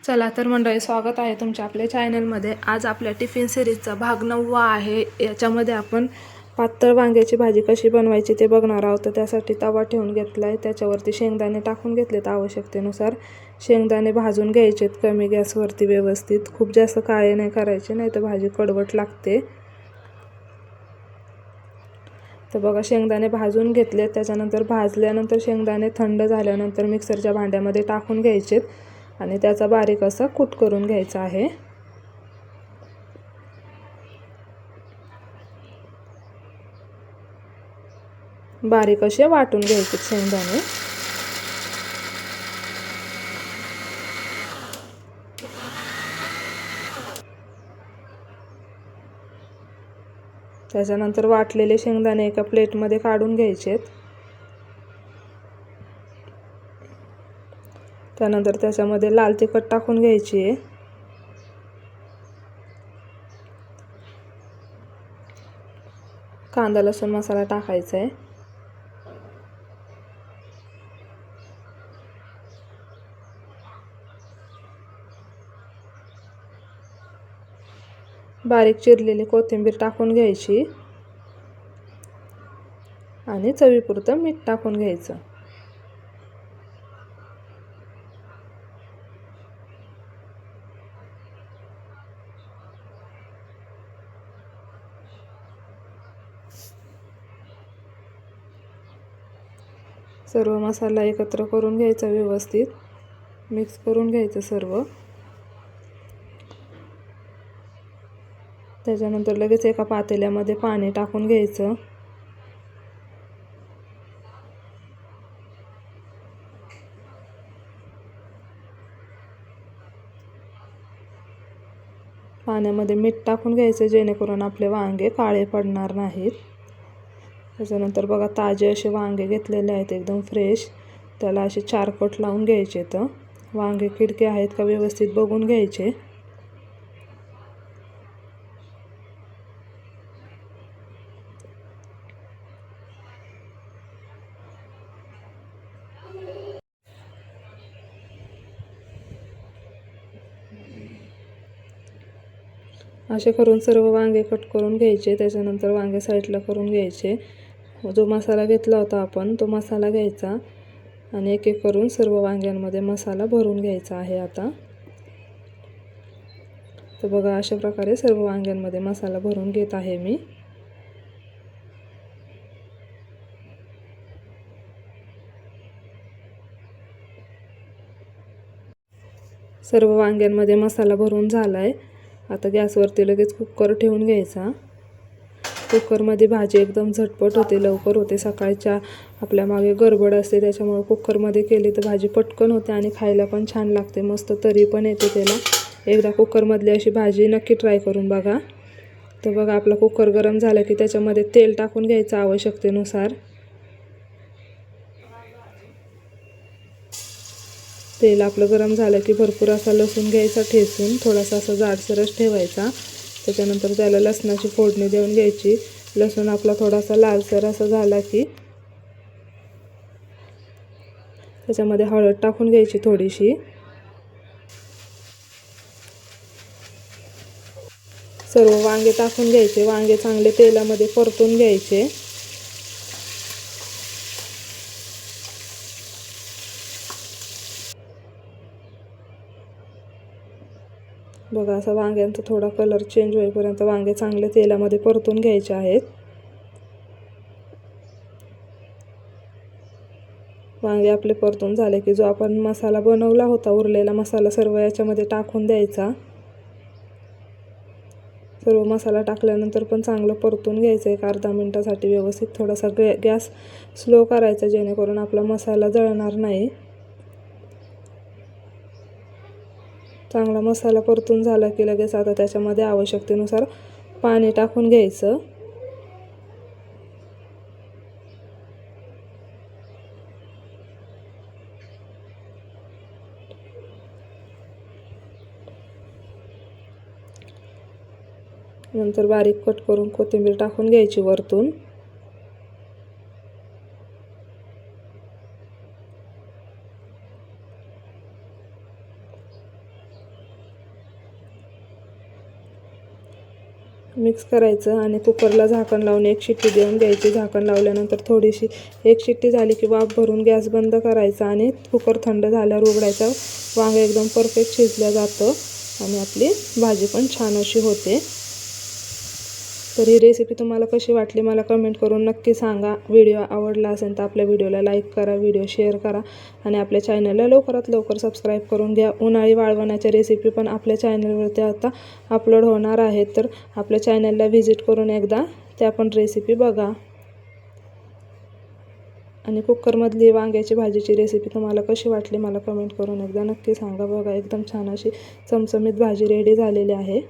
चला तर मंडळी, स्वागत आहे तुमच्या आपल्या चॅनलमध्ये। आज आपल्या टिफिन सिरीजचा भाग 9वा आहे। याच्यामध्ये आपण पातळ वांग्याची भाजी कशी बनवायची ते बघणार आहोत। तर त्यासाठी तवा ठेवून घेतलाय, त्याच्यावरती शेंगदाणे टाकून घेतलेत आवश्यकतेनुसार। शेंगदाणे भाजून घ्यायचेत कमी गॅसवरती व्यवस्थित, खूप जास्त काळे नाही करायचे, नाही तर भाजी कडवट लागते। तर बघा, शेंगदाणे भाजून घेतले। त्याच्यानंतर भाजल्यानंतर शेंगदाणे थंड झाल्यानंतर मिक्सरच्या भांड्यामध्ये टाकून घ्यायचेत आणि त्याचा बारीक असा कूट करून घ्यायचा आहे। बारीक असे वाटून घ्यायचे शेंगदाणे। त्याच्यानंतर वाटलेले शेंगदाणे एका प्लेटमध्ये काढून घ्यायचेत। त्यानंतर त्याच्यामध्ये लाल तिखट टाकून घ्यायची आहे। कांदा लसूण मसाला टाकायचा आहे। बारीक चिरलेली कोथिंबीर टाकून घ्यायची आणि चवीपुरतं मीठ टाकून घ्यायचं। सर्व मसाला एकत्र करून घ्यायचा, व्यवस्थित मिक्स करून घ्यायचं सर्व। त्याच्यानंतर लगेच एका पातेल्यामध्ये पाणी टाकून घ्यायचं। पाण्यामध्ये मीठ टाकून घ्यायचं, जेणेकरून आपले वांगे काळे पडणार नाहीत। त्याच्यानंतर बघा, ताजे असे वांगे घेतलेले आहेत, एकदम फ्रेश। त्याला असे 4 कट लावून घ्यायचे। तर वांगे किडके आहेत का व्यवस्थित बघून घ्यायचे। असे करून सर्व वांगे कट करून घ्यायचे। त्याच्यानंतर वांगे साईडला करून घ्यायचे। जो मसाला घेतला होता आपण, तो मसाला घ्यायचा आणि एक एक करून सर्व वांग्यांमध्ये मसाला भरून घ्यायचा आहे आता। तर बघा, अशा प्रकारे सर्व वांग्यांमध्ये मसाला भरून घेत आहे मी। सर्व वांग्यांमध्ये मसाला भरून झालाय। आता गॅसवरती लगेच कुकर ठेवून घ्यायचा। कुकरमध्ये भाजी एकदम झटपट होते, लवकर होते। सकाळच्या आपल्या मागे गडबड असते, त्याच्यामुळे कुकरमध्ये केली तर भाजी पटकन होते आणि खायला पण छान लागते, मस्त तरी पण येते त्याला। एकदा कुकरमधली अशी भाजी नक्की ट्राय करून बघा। तर बघा, आपला कुकर गरम झाला की त्याच्यामध्ये तेल टाकून घ्यायचं आवश्यकतेनुसार। तेल आपलं गरम झालं की भरपूर असा लसूण घ्यायचा ठेचून, थोडासा असा जाडसरच ठेवायचा। त्याच्यानंतर त्याला लसणाची फोडणी देऊन घ्यायची। लसूण आपला थोडासा लालसर असा झाला की त्याच्यामध्ये हळद टाकून घ्यायची थोडीशी। सर्व वांगे टाकून घ्यायचे। वांगे चांगले तेलामध्ये परतून घ्यायचे। बघा, असा वांग्यांचा थोडा कलर चेंज होईपर्यंत वांगे चांगले तेलामध्ये परतून घ्यायचे आहेत। वांगे आपले परतून झाले की जो आपण मसाला बनवला होता, उरलेला मसाला सर्व याच्यामध्ये टाकून द्यायचा। सर्व मसाला टाकल्यानंतर पण चांगलं परतून घ्यायचं एक अर्धा मिनिटासाठी व्यवस्थित। थोडासा गॅस स्लो करायचा, जेणेकरून आपला मसाला जळणार नाही। चांगला मसाला परतून झाला की लगेच आता त्याच्यामध्ये आवश्यकतेनुसार पाणी टाकून घ्यायचं। नंतर बारीक कट करून कोथिंबीर टाकून घ्यायची वरतून। मिक्स करायचं आणि कुकरला झाकण लावून एक शिट्टी देऊन द्यायची. झाकण लावल्यानंतर थोडीशी एक शिट्टी झाली की वाफ भरून गॅस बंद करायचा आणि कुकर थंड झाल्यावर उघडायचा. वांगं एकदम परफेक्ट शिजलं जातं आणि आपली भाजी पण छान अशी होते. तर ही रेसिपी तुम्हाला कशी वाटली मला कमेंट करून नक्की सांगा. व्हिडिओ आवडला असेल तर आपल्या व्हिडिओला लाईक करा, व्हिडिओ शेअर करा आणि आपल्या चॅनलला लवकरात लवकर सबस्क्राईब करून घ्या. उन्हाळी वाळवणाच्या रेसिपी पण आपल्या चॅनलवरती आता अपलोड होणार आहेत, तर आपल्या चॅनलला व्हिजिट करून एकदा त्या पण रेसिपी बघा. आणि कुकरमधली वांग्याची भाजीची रेसिपी तुम्हाला कशी वाटली मला कमेंट करून एकदा नक्की सांगा. बघा एकदम छान अशी चमचमीत भाजी रेडी झालेली आहे.